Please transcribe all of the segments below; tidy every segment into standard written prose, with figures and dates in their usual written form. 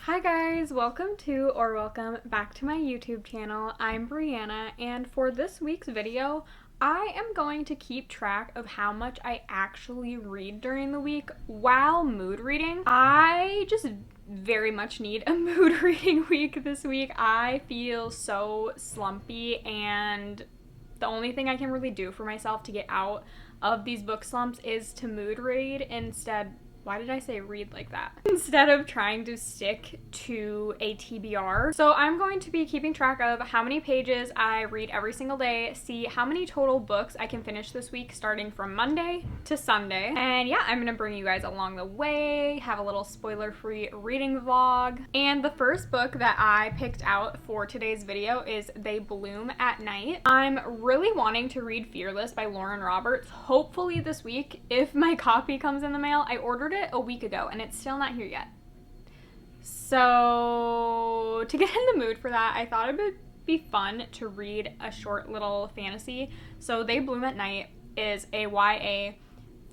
Hi guys, welcome to or welcome back to my YouTube channel. I'm Brianna, and for this week's video, I am going to keep track of how much I actually read during the week while mood reading. I just very much need a mood reading week this week. I feel so slumpy, and the only thing I can really do for myself to get out of these book slumps is to mood read instead. Why did I say read like that? Instead of trying to stick to a TBR. So I'm going to be keeping track of how many pages I read every single day, see how many total books I can finish this week starting from Monday to Sunday. And yeah, I'm gonna bring you guys along the way, have a little spoiler-free reading vlog. And the first book that I picked out for today's video is They Bloom at Night. I'm really wanting to read Fearless by Lauren Roberts, hopefully this week if my copy comes in the mail. I ordered it a week ago and it's still not here yet. So to get in the mood for that, I thought it would be fun to read a short little fantasy. So They Bloom at Night is a YA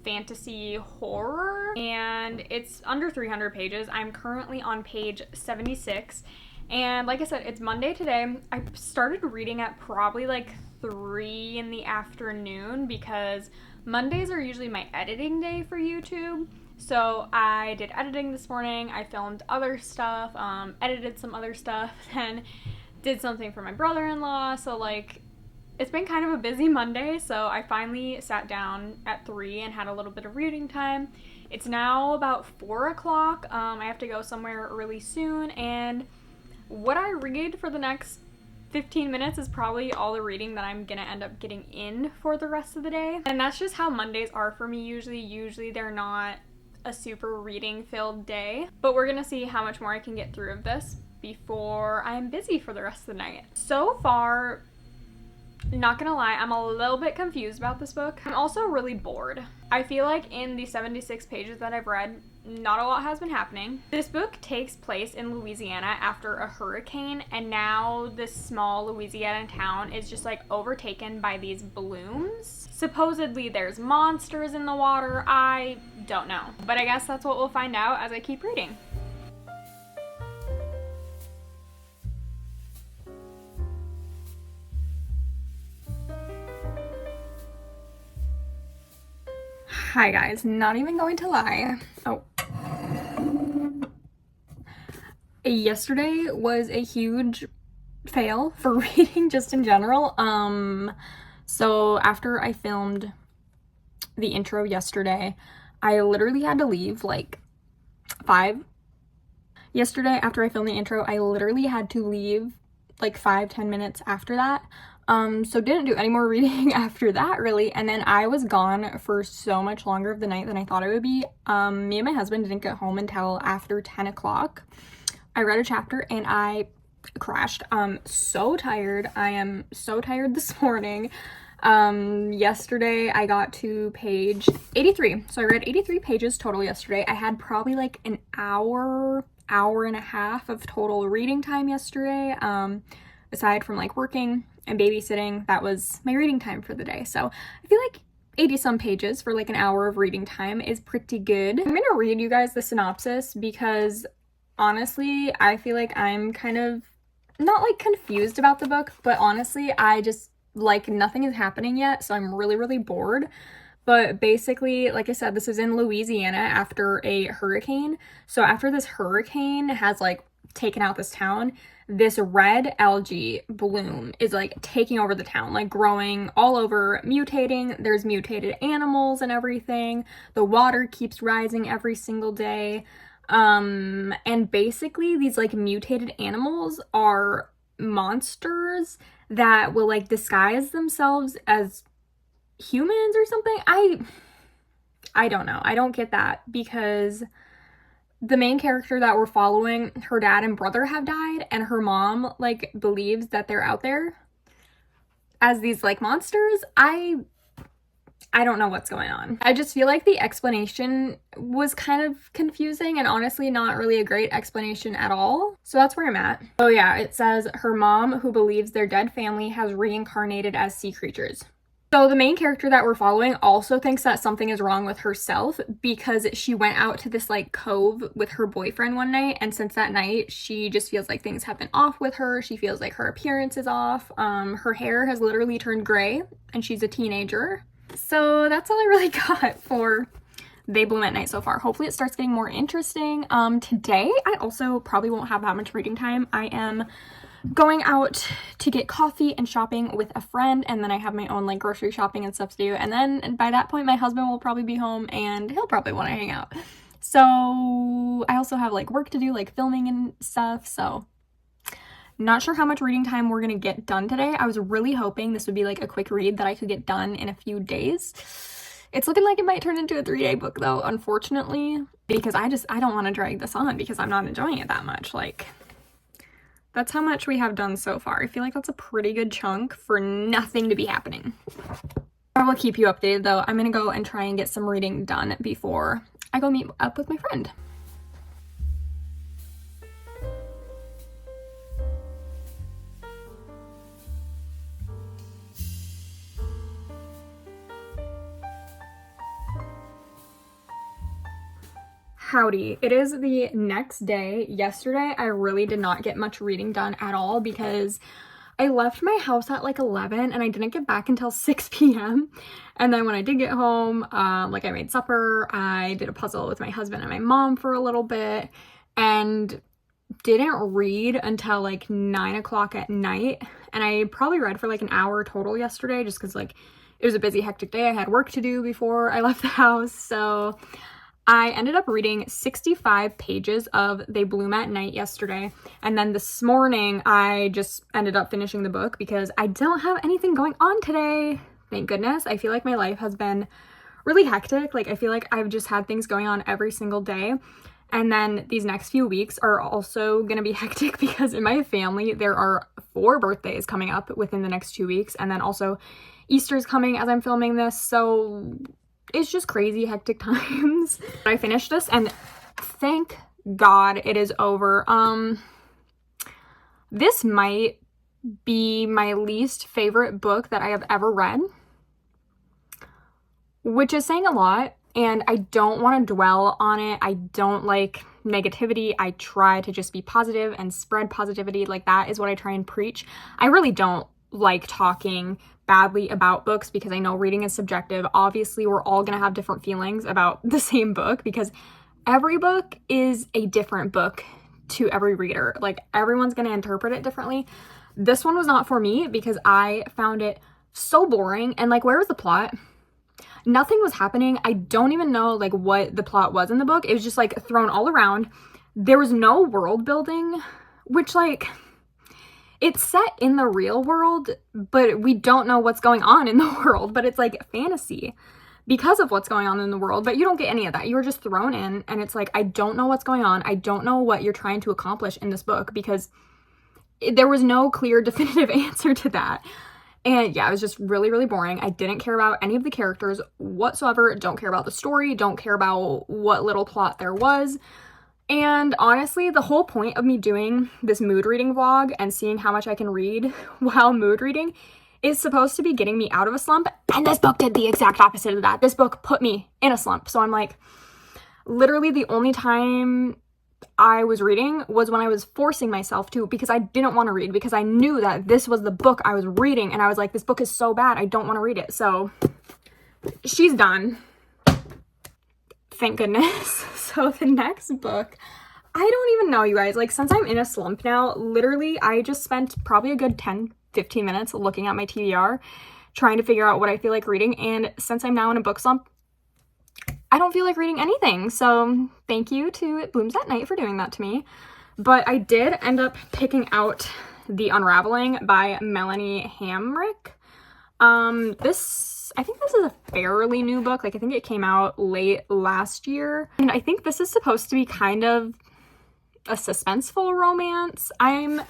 fantasy horror and it's under 300 pages. I'm currently on page 76 and like I said, it's Monday today. I started reading at probably like 3 in the afternoon because Mondays are usually my editing day for YouTube. So I did editing this morning, I filmed other stuff, edited some other stuff, then did something for my brother-in-law, so like, it's been kind of a busy Monday, so I finally sat down at 3 and had a little bit of reading time. It's now about 4 o'clock, I have to go somewhere really soon, and what I read for the next 15 minutes is probably all the reading that I'm gonna end up getting in for the rest of the day. And that's just how Mondays are for me usually. Usually they're not a super reading filled day, but we're gonna see how much more I can get through of this before I'm busy for the rest of the night. So far, not gonna lie, I'm a little bit confused about this book. I'm also really bored. I feel like in the 76 pages that I've read, not a lot has been happening. This book takes place in Louisiana after a hurricane, and now this small Louisiana town is just like overtaken by these blooms. Supposedly there's monsters in the water. I don't know, but I guess that's what we'll find out as I keep reading. Hi guys, not even going to lie. Yesterday was a huge fail for reading just in general. So after I filmed the intro yesterday, I literally had to leave like 5. Yesterday after I filmed the intro, I literally had to leave like 5-10 minutes after that. So didn't do any more reading after that really, and then I was gone for so much longer of the night than I thought I would be. Me and my husband didn't get home until after 10 o'clock. I read a chapter and I crashed. So tired. I am so tired this morning. Yesterday I got to page 83. So I read 83 pages total yesterday. I had probably like an hour and a half of total reading time yesterday. Aside from like working and babysitting, that was my reading time for the day. So I feel like 80 some pages for like an hour of reading time is pretty good. I'm gonna read you guys the synopsis because honestly, I feel like I'm kind of not like confused about the book, but honestly, I just like nothing is happening yet, so I'm really bored. But basically, like I said, this is in Louisiana after a hurricane. So after this hurricane has like taken out this town, this red algae bloom is like taking over the town, like growing all over, mutating. There's mutated animals and everything. The water keeps rising every single day. And basically these like mutated animals are monsters that will like disguise themselves as humans or something. I don't know. I don't get that because the main character that we're following, her dad and brother have died, and her mom like believes that they're out there as these like monsters. I don't know what's going on. I just feel like the explanation was kind of confusing and honestly not really a great explanation at all. So that's where I'm at. Oh yeah, it says her mom, who believes their dead family has reincarnated as sea creatures. So the main character that we're following also thinks that something is wrong with herself because she went out to this like cove with her boyfriend one night, and since that night she just feels like things have been off with her. She feels like her appearance is off. Her hair has literally turned gray and she's a teenager. So that's all I really got for They Bloom at Night so far. Hopefully it starts getting more interesting. Today I also probably won't have that much reading time. I am going out to get coffee and shopping with a friend, and then I have my own like grocery shopping and stuff to do, and then by that point my husband will probably be home and he'll probably want to hang out. So I also have like work to do, like filming and stuff, so not sure how much reading time we're gonna get done today. I was really hoping this would be like a quick read that I could get done in a few days. It's looking like it might turn into a 3-day book though, unfortunately, because I don't want to drag this on because I'm not enjoying it that much. Like, that's how much we have done so far. I feel like that's a pretty good chunk for nothing to be happening. I will keep you updated though. I'm gonna go and try and get some reading done before I go meet up with my friend. Howdy. It is the next day. Yesterday, I really did not get much reading done at all because I left my house at like 11 and I didn't get back until 6 p.m. And then when I did get home, like I made supper, I did a puzzle with my husband and my mom for a little bit and didn't read until like 9 o'clock at night. And I probably read for like an hour total yesterday just because like it was a busy, hectic day. I had work to do before I left the house. So I ended up reading 65 pages of They Bloom at Night yesterday, and then this morning I just ended up finishing the book because I don't have anything going on today. Thank goodness. I feel like my life has been really hectic. Like, I feel like I've just had things going on every single day, and then these next few weeks are also gonna be hectic because in my family there are 4 birthdays coming up within the next 2 weeks, and then also Easter's coming as I'm filming this, so it's just crazy hectic times. I finished this and thank God it is over. This might be my least favorite book that I have ever read, which is saying a lot, and I don't want to dwell on it. I don't like negativity. I try to just be positive and spread positivity. Like, that is what I try and preach. I really don't like talking badly about books because I know reading is subjective. Obviously, we're all gonna have different feelings about the same book because every book is a different book to every reader. Like, everyone's gonna interpret it differently. This one was not for me because I found it so boring, and like, where was the plot? Nothing was happening. I don't even know like what the plot was in the book. It was just like thrown all around. There was no world building, which, like, it's set in the real world, but we don't know what's going on in the world, but it's like fantasy because of what's going on in the world, but you don't get any of that. You were just thrown in, and it's like, I don't know what's going on. I don't know what you're trying to accomplish in this book because there was no clear, definitive answer to that. And yeah, it was just really, really boring. I didn't care about any of the characters whatsoever. Don't care about the story. Don't care about what little plot there was. And honestly, the whole point of me doing this mood reading vlog and seeing how much I can read while mood reading is supposed to be getting me out of a slump. And this book did the exact opposite of that. This book put me in a slump. So I'm like, literally the only time I was reading was when I was forcing myself to, because I didn't want to read, because I knew that this was the book I was reading. And I was like, this book is so bad, I don't want to read it. So she's done. Thank goodness. So the next book, I don't even know, you guys. Like, since I'm in a slump now, literally, I just spent probably a good 10-15 minutes looking at my TBR, trying to figure out what I feel like reading. And since I'm now in a book slump, I don't feel like reading anything. So thank you to It Blooms at Night for doing that to me. But I did end up picking out The Unraveling by Melanie Hamrick. I think this is a fairly new book. Like, I think it came out late last year. And I think this is supposed to be kind of a suspenseful romance. I'm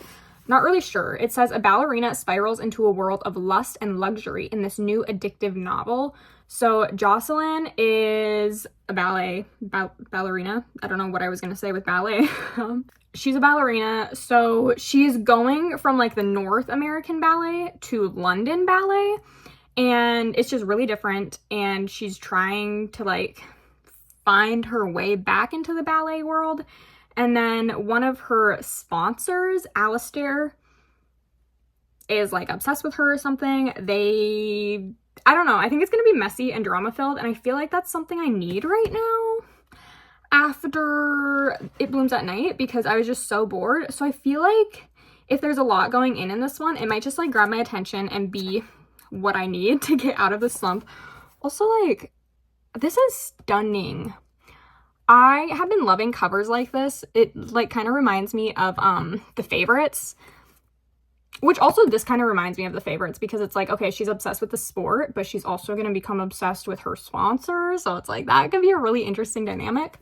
not really sure. It says a ballerina spirals into a world of lust and luxury in this new addictive novel. So Jocelyn is a ballerina. I don't know what I was going to say with ballet. She's a ballerina. So she's going from like the North American ballet to London ballet. and it's just really different, and she's trying to like find her way back into the ballet world. And then one of her sponsors, Alistair, is like obsessed with her or something. I don't know, I think it's gonna be messy and drama filled, and I feel like that's something I need right now after It Blooms at Night, because I was just so bored. So I feel like if there's a lot going in this one, it might just like grab my attention and be what I need to get out of the slump. Also, like, this is stunning. I have been loving covers like this. It like kind of reminds me of The Favorites, which also this kind of reminds me of The Favorites, because it's like, okay, she's obsessed with the sport, but she's also going to become obsessed with her sponsor. So it's like, that could be a really interesting dynamic.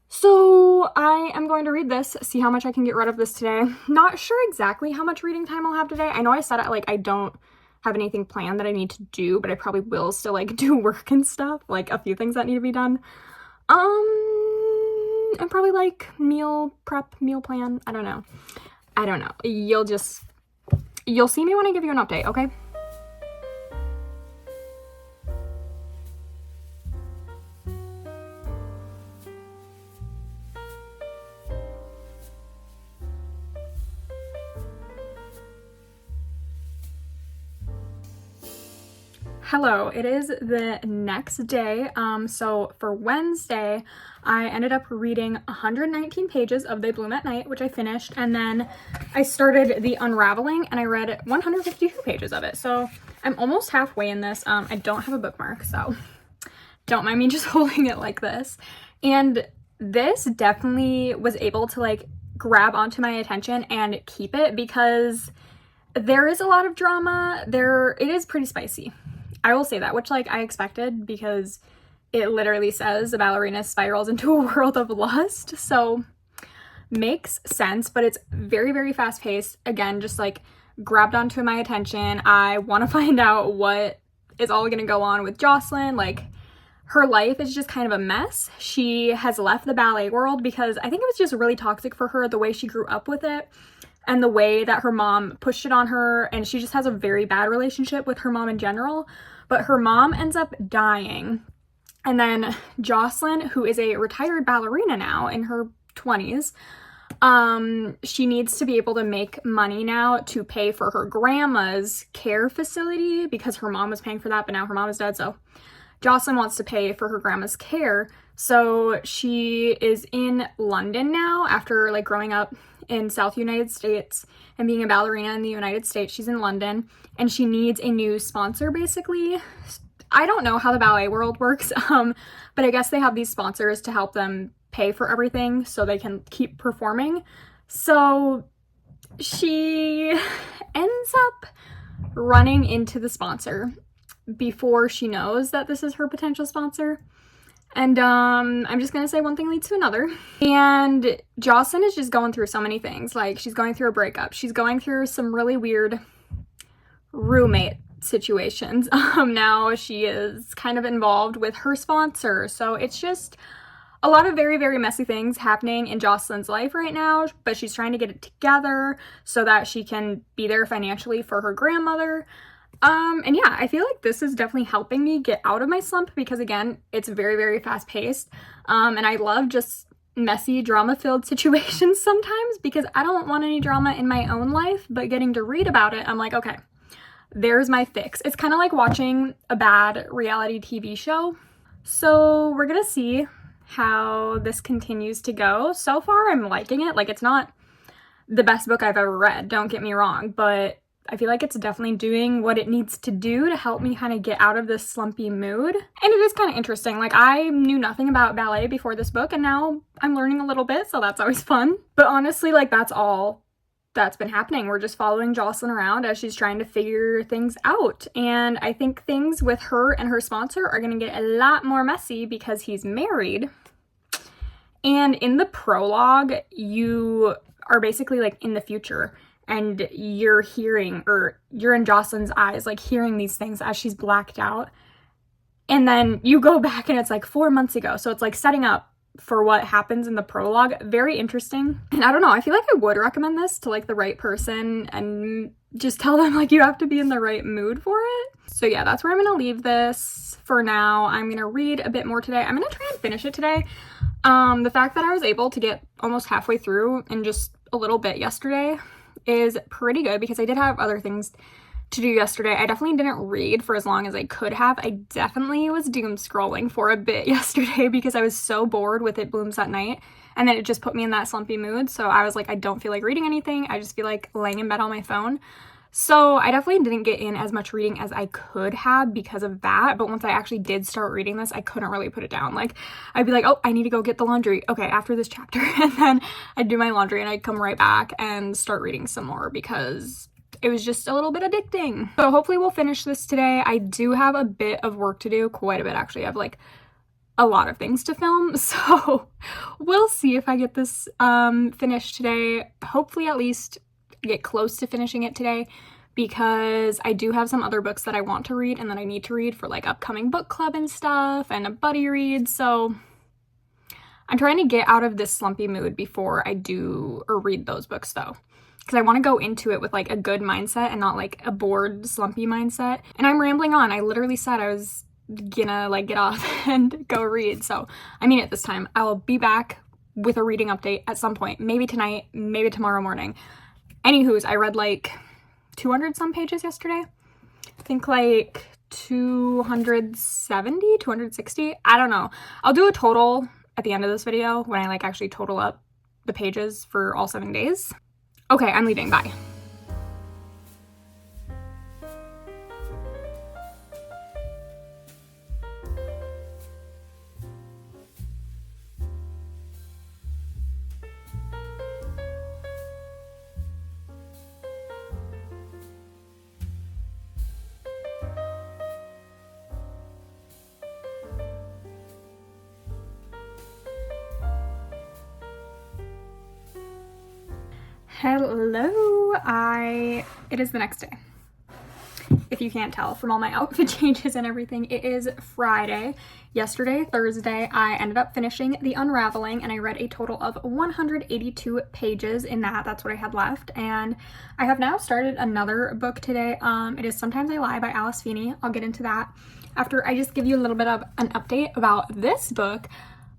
So I am going to read this, see how much I can get rid of this today. Not sure exactly how much reading time I'll have today. I know I said it, like, I don't have anything planned that I need to do, but I probably will still like do work and stuff, like a few things that need to be done. And probably like meal prep, meal plan. I don't know. You'll see me when I give you an update, okay? Hello, it is the next day. So for Wednesday, I ended up reading 119 pages of They Bloom at Night, which I finished, and then I started The Unraveling, and I read 152 pages of it. So I'm almost halfway in this. I don't have a bookmark, so don't mind me just holding it like this. And this definitely was able to like grab onto my attention and keep it, because there is a lot of drama. It is pretty spicy, I will say that, which like I expected, because it literally says a ballerina spirals into a world of lust. So makes sense, but it's very, very fast paced. Again, just like grabbed onto my attention. I want to find out what is all going to go on with Jocelyn. Like, her life is just kind of a mess. She has left the ballet world because I think it was just really toxic for her, the way she grew up with it and the way that her mom pushed it on her. And she just has a very bad relationship with her mom in general. But her mom ends up dying. And then Jocelyn, who is a retired ballerina now in her 20s, she needs to be able to make money now to pay for her grandma's care facility, because her mom was paying for that, but now her mom is dead. So Jocelyn wants to pay for her grandma's care. So she is in London now after like growing up in South United States and being a ballerina in the United States. She's in London and she needs a new sponsor, basically. I don't know how the ballet world works, but I guess they have these sponsors to help them pay for everything so they can keep performing. So she ends up running into the sponsor before she knows that this is her potential sponsor. And I'm just gonna say one thing leads to another. And Jocelyn is just going through so many things. Like, she's going through a breakup. She's going through some really weird roommate situations. Now she is kind of involved with her sponsor. So it's just a lot of very, very messy things happening in Jocelyn's life right now, but she's trying to get it together so that she can be there financially for her grandmother. And yeah, I feel like this is definitely helping me get out of my slump, because again, it's very, very fast paced. And I love just messy, drama-filled situations sometimes, because I don't want any drama in my own life, but getting to read about it, I'm like, okay, there's my fix. It's kind of like watching a bad reality TV show. So we're gonna see how this continues to go. So far, I'm liking it. Like, it's not the best book I've ever read, don't get me wrong, but I feel like it's definitely doing what it needs to do to help me kind of get out of this slumpy mood. And it is kind of interesting. Like, I knew nothing about ballet before this book, and now I'm learning a little bit, so that's always fun. But honestly, like, that's all that's been happening. We're just following Jocelyn around as she's trying to figure things out. And I think things with her and her sponsor are going to get a lot more messy because he's married. And in the prologue, you are basically like in the future, and you're hearing, or you're in Jocelyn's eyes, like hearing these things as she's blacked out. And then you go back and it's like 4 months ago. So it's like setting up for what happens in the prologue. Very interesting. And I don't know, I feel like I would recommend this to like the right person and just tell them like you have to be in the right mood for it. So yeah, that's where I'm gonna leave this for now. I'm gonna read a bit more today. I'm gonna try and finish it today. The fact that I was able to get almost halfway through in just a little bit yesterday is pretty good because I did have other things to do yesterday. I definitely didn't read for as long as I could have. I definitely was doom scrolling for a bit yesterday because I was so bored with It Blooms at Night, and then it just put me in that slumpy mood. So I was like, I don't feel like reading anything. I just feel like laying in bed on my phone. So I definitely didn't get in as much reading as I could have because of that. But once I actually did start reading this, I couldn't really put it down. Like, I'd be like, oh, I need to go get the laundry. Okay, after this chapter. And then I'd do my laundry and I'd come right back and start reading some more because it was just a little bit addicting. So hopefully we'll finish this today. I do have a bit of work to do, quite a bit actually. I have like a lot of things to film, so we'll see if I get this finished today. Hopefully at least get close to finishing it today, because I do have some other books that I want to read and that I need to read for like upcoming book club and stuff and a buddy read. So I'm trying to get out of this slumpy mood before I do or read those books though, because I want to go into it with like a good mindset and not like a bored slumpy mindset. And I'm rambling on. I literally said I was gonna like get off and go read, so I mean it this time. I will be back with a reading update at some point, maybe tonight, maybe tomorrow morning. Anywho's, I read like 200 some pages yesterday. I think like 270, 260. I don't know. I'll do a total at the end of this video when I like actually total up the pages for all 7 days. Okay, I'm leaving. Bye. Hello, it is the next day. If you can't tell from all my outfit changes and everything, it is Friday. Yesterday, Thursday, I ended up finishing The Unraveling, and I read a total of 182 pages in that. That's what I had left, and I have now started another book today. It is Sometimes I Lie by Alice Feeney. I'll get into that after I just give you a little bit of an update about this book.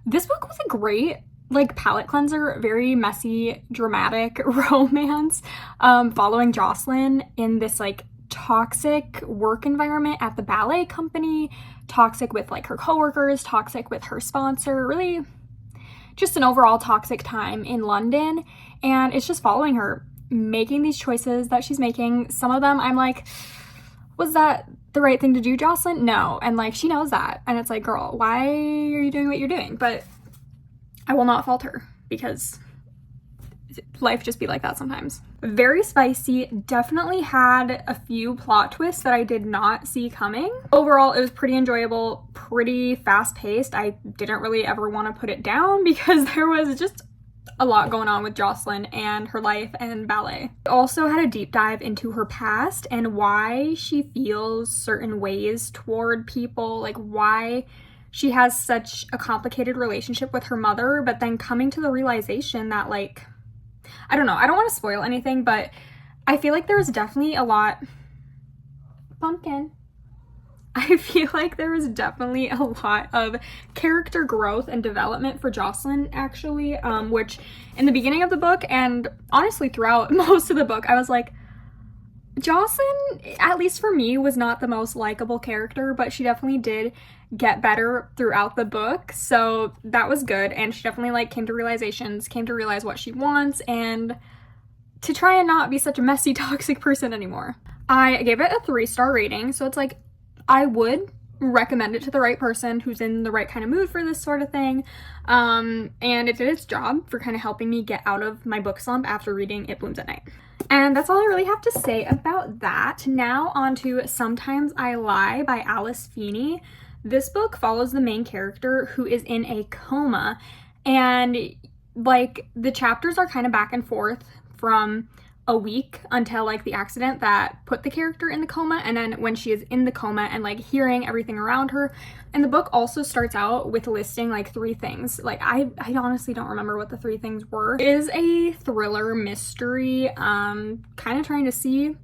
This book was a great like palette cleanser, very messy, dramatic romance, following Jocelyn in this like toxic work environment at the ballet company, toxic with like her coworkers, toxic with her sponsor, really just an overall toxic time in London. And it's just following her making these choices that she's making. Some of them I'm like, was that the right thing to do, Jocelyn? No. And like, she knows that. And it's like, girl, why are you doing what you're doing? But I will not fault her because life just be like that sometimes. Very spicy, definitely had a few plot twists that I did not see coming. Overall, it was pretty enjoyable, pretty fast-paced. I didn't really ever want to put it down because there was just a lot going on with Jocelyn and her life and ballet. Also had a deep dive into her past and why she feels certain ways toward people, like why she has such a complicated relationship with her mother, but then coming to the realization that like, I don't know, I don't want to spoil anything, but I feel like there's definitely a lot, pumpkin. I feel like there was definitely a lot of character growth and development for Jocelyn actually, which in the beginning of the book and honestly throughout most of the book, I was like, Jocelyn, at least for me, was not the most likable character, but she definitely did get better throughout the book, so that was good. And she definitely like came to realizations, came to realize what she wants, and to try and not be such a messy, toxic person anymore. I gave it a 3-star rating, so it's like I would recommend it to the right person who's in the right kind of mood for this sort of thing. And it did its job for kind of helping me get out of my book slump after reading It Blooms at Night. And that's all I really have to say about that. Now on to Sometimes I Lie by Alice Feeney. This book follows the main character who is in a coma, and like the chapters are kind of back and forth from a week until like the accident that put the character in the coma, and then when she is in the coma and like hearing everything around her. And the book also starts out with listing like 3 things. Like I honestly don't remember what the 3 things were. It is a thriller mystery, kind of trying to see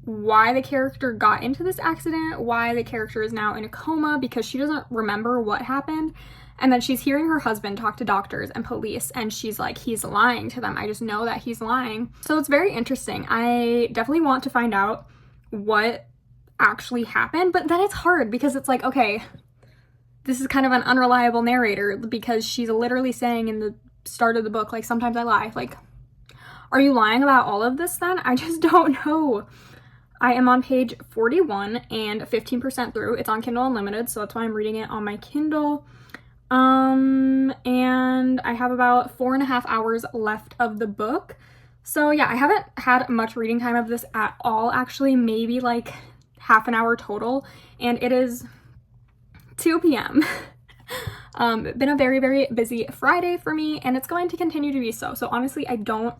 why the character got into this accident, why the character is now in a coma because she doesn't remember what happened. And then she's hearing her husband talk to doctors and police, and she's like, he's lying to them. I just know that he's lying. So it's very interesting. I definitely want to find out what actually happened, but then it's hard because it's like, okay, this is kind of an unreliable narrator because she's literally saying in the start of the book, like, sometimes I lie. Like, are you lying about all of this then? I just don't know. I am on page 41 and 15% through. It's on Kindle Unlimited, so that's why I'm reading it on my Kindle. And I have about 4.5 hours left of the book. So yeah, I haven't had much reading time of this at all, actually, maybe like half an hour total, and it is 2 p.m. Been a very, very busy Friday for me, and it's going to continue to be so. So honestly, I don't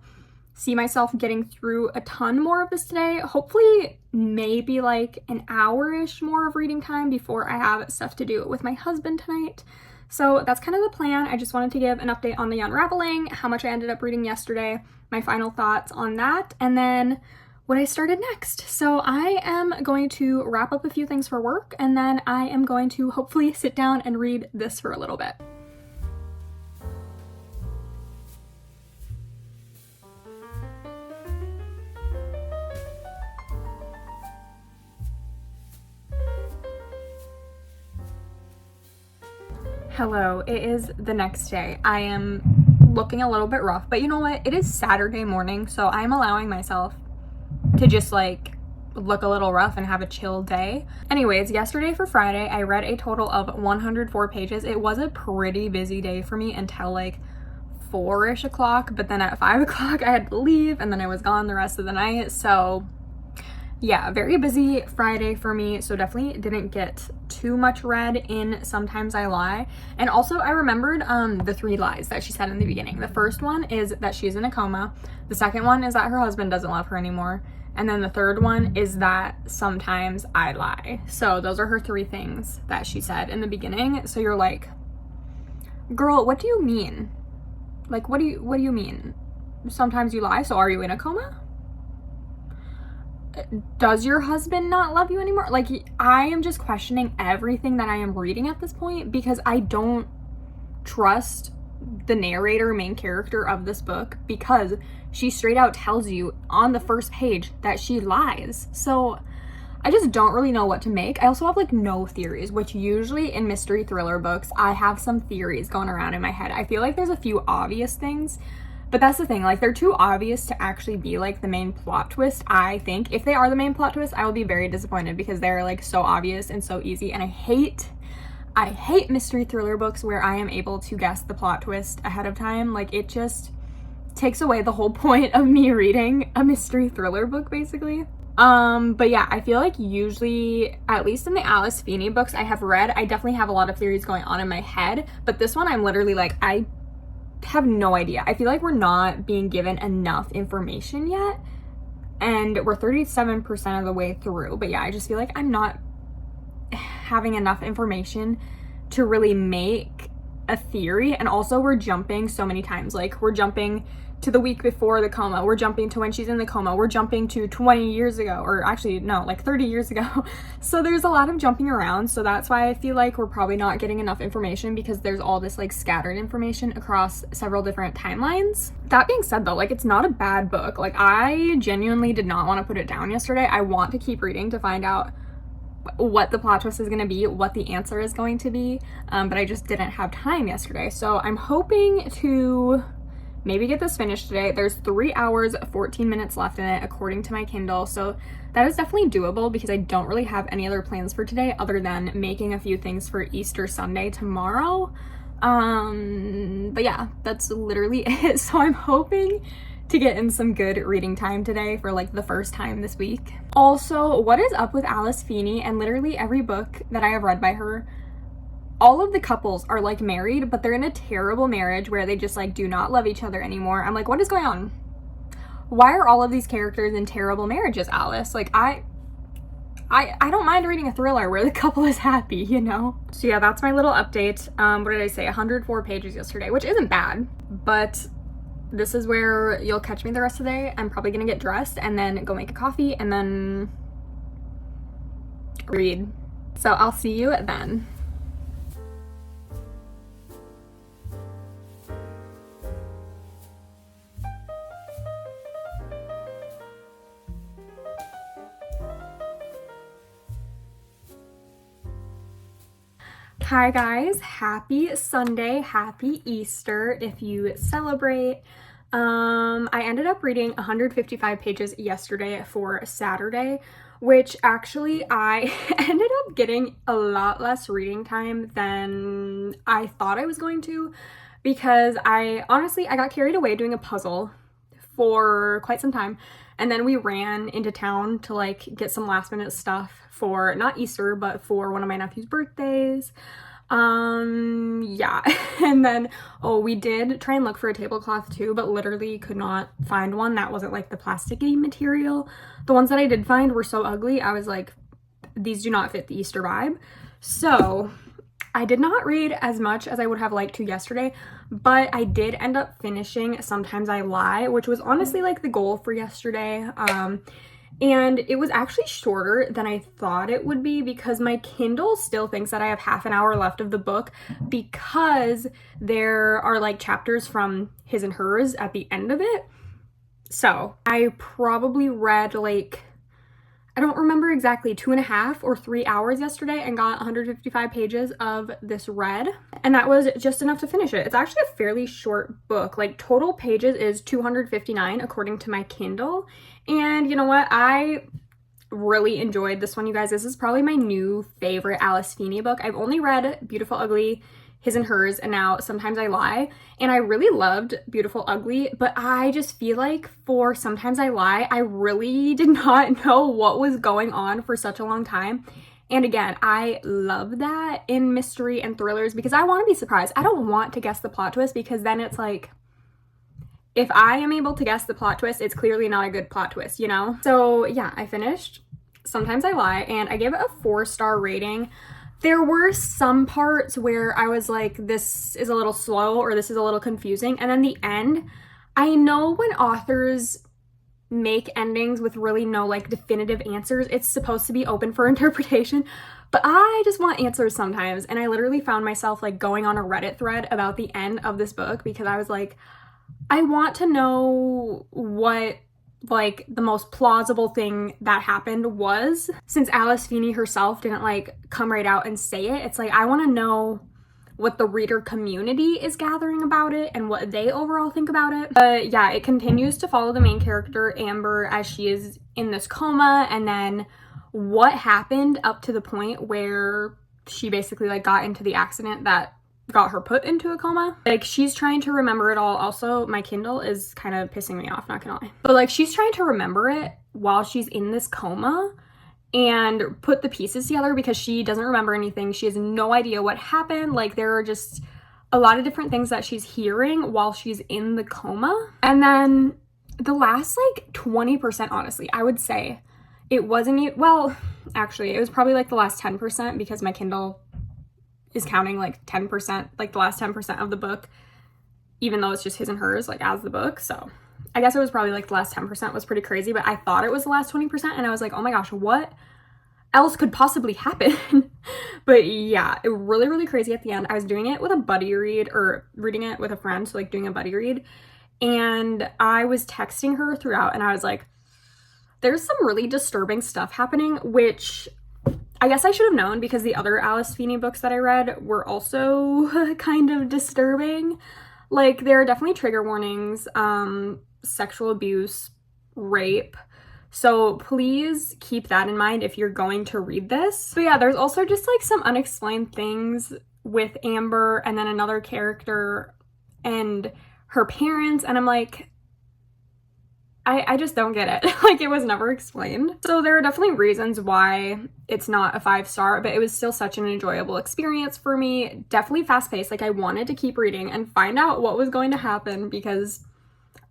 see myself getting through a ton more of this today. Hopefully maybe like an hour-ish more of reading time before I have stuff to do with my husband tonight. So that's kind of the plan. I just wanted to give an update on the Unraveling, how much I ended up reading yesterday, my final thoughts on that, and then what I started next. So I am going to wrap up a few things for work, and then I am going to hopefully sit down and read this for a little bit. Hello, it is the next day. I am looking a little bit rough, but you know what? It is Saturday morning, so I'm allowing myself to just like look a little rough and have a chill day. Anyways, yesterday for Friday, I read a total of 104 pages. It was a pretty busy day for me until like 4-ish o'clock, but then at 5 o'clock I had to leave, and then I was gone the rest of the night. So yeah, very busy Friday for me, so definitely didn't get too much read in Sometimes I Lie. And also I remembered the 3 lies that she said in the beginning. The first one is that she's in a coma. The second one is that her husband doesn't love her anymore. And then the third one is that sometimes I lie. So those are her 3 things that she said in the beginning. So you're like, girl, what do you mean? Like, what do you mean? Sometimes you lie, so are you in a coma? Does your husband not love you anymore? Like, I am just questioning everything that I am reading at this point because I don't trust the narrator, main character of this book, because she straight out tells you on the first page that she lies. So I just don't really know what to make. I also have like no theories, which usually in mystery thriller books, I have some theories going around in my head. I feel like there's a few obvious things, but that's the thing, like, they're too obvious to actually be like the main plot twist, I think. If they are the main plot twist, I will be very disappointed because they're like so obvious and so easy, and I hate mystery thriller books where I am able to guess the plot twist ahead of time. Like, it just takes away the whole point of me reading a mystery thriller book, basically. But yeah, I feel like usually, at least in the Alice Feeney books I have read, I definitely have a lot of theories going on in my head, but this one I'm literally like, I have no idea. I feel like we're not being given enough information yet, and we're 37% of the way through. But yeah, I just feel like I'm not having enough information to really make a theory. And also, we're jumping so many times. Like, we're jumping to the week before the coma, we're jumping to when she's in the coma, we're jumping to 20 years ago, or actually no, like 30 years ago. So there's a lot of jumping around, so that's why I feel like we're probably not getting enough information, because there's all this like scattered information across several different timelines. That being said though, like, it's not a bad book. Like, I genuinely did not want to put it down yesterday. I want to keep reading to find out what the plot twist is going to be, what the answer is going to be, but I just didn't have time yesterday. So I'm hoping to maybe get this finished today. There's 3 hours, 14 minutes left in it, according to my Kindle. So that is definitely doable because I don't really have any other plans for today other than making a few things for Easter Sunday tomorrow. But yeah, that's literally it. So I'm hoping to get in some good reading time today for like the first time this week. Also, what is up with Alice Feeney and literally every book that I have read by her? All of the couples are like married, but they're in a terrible marriage where they just like do not love each other anymore. I'm like, what is going on? why are all of these characters in terrible marriages, Alice? Like, I don't mind reading a thriller where the couple is happy, you know? So yeah, that's my little update. What did I say? 104 pages yesterday, which isn't bad, but this is where you'll catch me the rest of the day. I'm probably gonna get dressed and then go make a coffee and then read. So I'll see you then. Hi guys, happy Sunday, happy Easter if you celebrate. I ended up reading 155 pages yesterday for Saturday, which actually I ended up getting a lot less reading time than I thought I was going to, because I got carried away doing a puzzle for quite some time, and then we ran into town to like get some last minute stuff for not Easter but for one of my nephew's birthdays. Yeah. And then we did try and look for a tablecloth too, but literally could not find one that wasn't like the plasticky material. The ones that I did find were so ugly, I was like, these do not fit the Easter vibe. So I did not read as much as I would have liked to yesterday, but I did end up finishing Sometimes I Lie, which was honestly like the goal for yesterday. And it was actually shorter than I thought it would be because my Kindle still thinks that I have half an hour left of the book because there are like chapters from His and Hers at the end of it. So I probably read like, I don't remember exactly, 2.5 or 3 hours yesterday and got 155 pages of this read. And that was just enough to finish it. It's actually a fairly short book. Like total pages is 259 according to my Kindle. And you know what? I really enjoyed this one, you guys. This is probably my new favorite Alice Feeney book. I've only read Beautiful Ugly, His and Hers, and now Sometimes I Lie. And I really loved Beautiful Ugly, but I just feel like for Sometimes I Lie, I really did not know what was going on for such a long time. And again, I love that in mystery and thrillers because I want to be surprised. I don't want to guess the plot twist because then it's like, if I am able to guess the plot twist, it's clearly not a good plot twist, you know? So yeah, I finished Sometimes I Lie and I gave it a 4-star rating. There were some parts where I was like, this is a little slow or this is a little confusing. And then the end, I know when authors make endings with really no like definitive answers, it's supposed to be open for interpretation, but I just want answers sometimes. And I literally found myself like going on a Reddit thread about the end of this book because I was like, I want to know what like the most plausible thing that happened was. Since Alice Feeney herself didn't like come right out and say it, it's like I want to know what the reader community is gathering about it and what they overall think about it. But yeah, it continues to follow the main character Amber as she is in this coma, and then what happened up to the point where she basically like got into the accident that got her put into a coma. Like she's trying to remember it all. Also, my Kindle is kind of pissing me off, not gonna lie. But like she's trying to remember it while she's in this coma and put the pieces together because she doesn't remember anything. She has no idea what happened. Like there are just a lot of different things that she's hearing while she's in the coma. And then the last like 20%, honestly, I would say it wasn't, well, actually it was probably like the last 10% because my Kindle is counting like 10%, like the last 10% of the book, even though it's just His and Hers, like as the book. So I guess it was probably like the last 10% was pretty crazy, but I thought it was the last 20% and I was like, oh my gosh, what else could possibly happen? But yeah, it really, really crazy at the end. I was doing it with a buddy read or reading it with a friend, so like doing a buddy read. And I was texting her throughout and I was like, there's some really disturbing stuff happening, which I guess I should have known because the other Alice Feeney books that I read were also kind of disturbing. Like there are definitely trigger warnings, sexual abuse, rape. So please keep that in mind if you're going to read this. But yeah, there's also just like some unexplained things with Amber and then another character and her parents. And I'm like, I just don't get it. Like it was never explained. So there are definitely reasons why it's not a 5-star, but it was still such an enjoyable experience for me. Definitely fast paced. Like I wanted to keep reading and find out what was going to happen because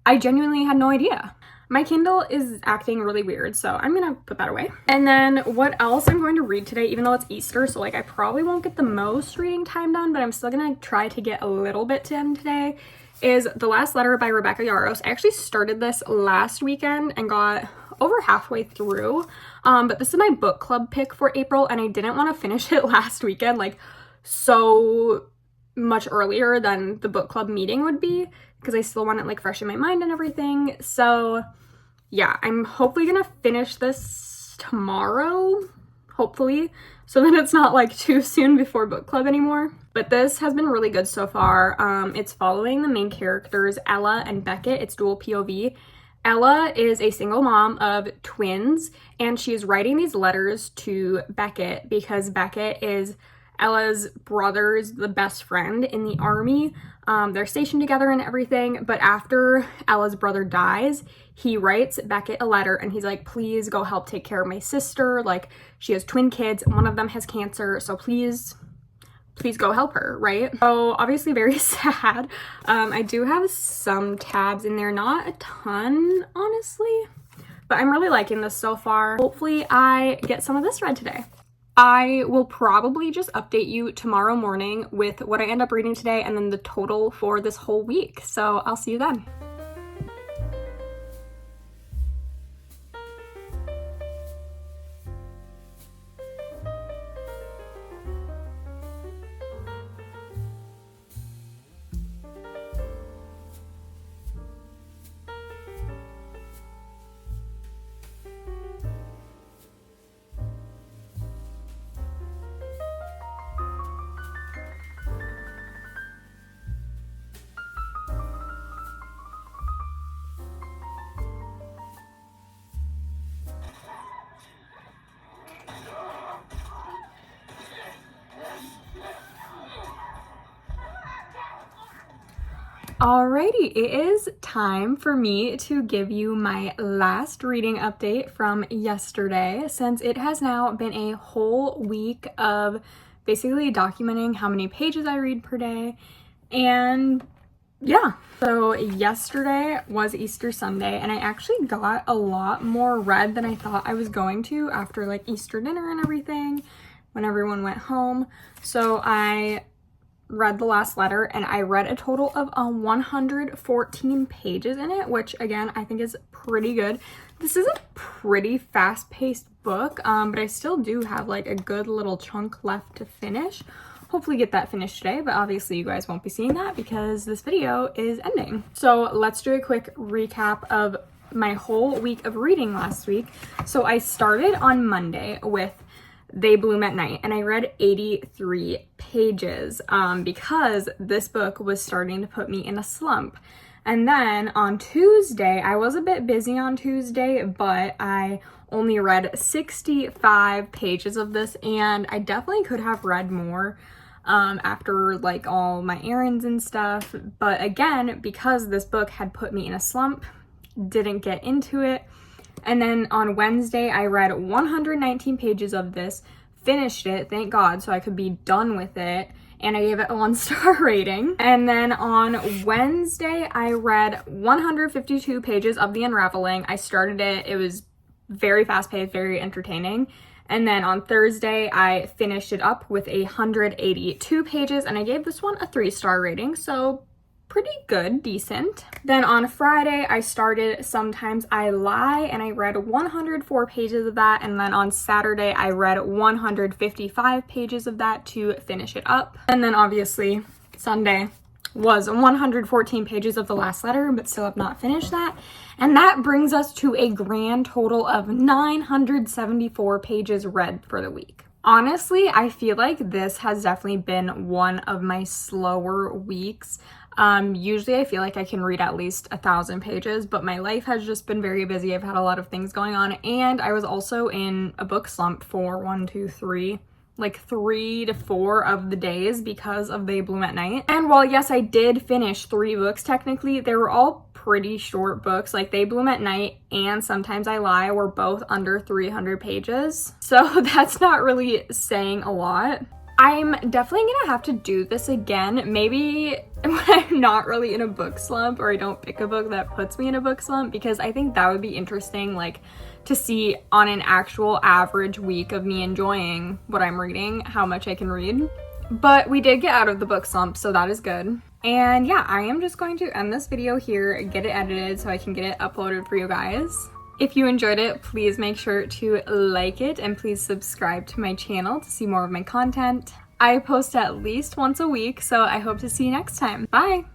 I genuinely had no idea. My Kindle is acting really weird, so I'm gonna put that away. And then what else I'm going to read today, even though it's Easter, so like I probably won't get the most reading time done, but I'm still gonna try to get a little bit done today, is The Last Letter by Rebecca Yarros. I actually started this last weekend and got over halfway through, but this is my book club pick for April, and I didn't want to finish it last weekend, like so much earlier than the book club meeting would be, because I still want it like fresh in my mind and everything. So yeah, I'm hopefully gonna finish this tomorrow, hopefully, so that it's not like too soon before book club anymore. But this has been really good so far. It's following the main characters, Ella and Beckett. It's dual POV. Ella is a single mom of twins, and she's writing these letters to Beckett because Beckett is Ella's brother's the best friend in the army. They're stationed together and everything, but after Ella's brother dies, he writes Beckett a letter and he's like, please go help take care of my sister. Like, she has twin kids, one of them has cancer, so please go help her, right? So obviously very sad. I do have some tabs in there, not a ton, honestly, but I'm really liking this so far. Hopefully I get some of this read today. I will probably just update you tomorrow morning with what I end up reading today and then the total for this whole week. So I'll see you then. Alrighty, it is time for me to give you my last reading update from yesterday, since it has now been a whole week of basically documenting how many pages I read per day. And yeah, so yesterday was Easter Sunday, and I actually got a lot more read than I thought I was going to after like Easter dinner and everything when everyone went home. So I read The Last Letter, and I read a total of 114 pages in it, which again I think is pretty good. This is a pretty fast-paced book, but I still do have like a good little chunk left to finish. Hopefully get that finished today, but obviously you guys won't be seeing that because this video is ending. So let's do a quick recap of my whole week of reading last week. So I started on Monday with They Bloom at Night, and I read 83 pages because this book was starting to put me in a slump. And then on Tuesday, I was a bit busy on Tuesday, but I only read 65 pages of this, and I definitely could have read more after like all my errands and stuff. But again, because this book had put me in a slump, didn't get into it. And then on Wednesday, I read 119 pages of this, finished it, thank God, so I could be done with it, and I gave it a 1-star rating. And then on Wednesday, I read 152 pages of The Unraveling. I started it. It was very fast-paced, very entertaining. And then on Thursday, I finished it up with 182 pages, and I gave this one a 3-star rating, so pretty good, decent. Then on Friday, I started Sometimes I Lie, and I read 104 pages of that. And then on Saturday, I read 155 pages of that to finish it up. And then obviously Sunday was 114 pages of The Last Letter, but still have not finished that. And that brings us to a grand total of 974 pages read for the week. Honestly, I feel like this has definitely been one of my slower weeks. Usually I feel like I can read at least 1,000 pages, but my life has just been very busy. I've had a lot of things going on, and I was also in a book slump for 3 to 4 of the days because of They Bloom at Night. And while yes, I did finish 3 books technically, they were all pretty short books. Like They Bloom at Night and Sometimes I Lie were both under 300 pages. So that's not really saying a lot. I'm definitely gonna have to do this again, maybe when I'm not really in a book slump, or I don't pick a book that puts me in a book slump, because I think that would be interesting, like, to see on an actual average week of me enjoying what I'm reading, how much I can read. But we did get out of the book slump, so that is good. And yeah, I am just going to end this video here, get it edited so I can get it uploaded for you guys. If you enjoyed it, please make sure to like it, and please subscribe to my channel to see more of my content. I post at least once a week, so I hope to see you next time. Bye!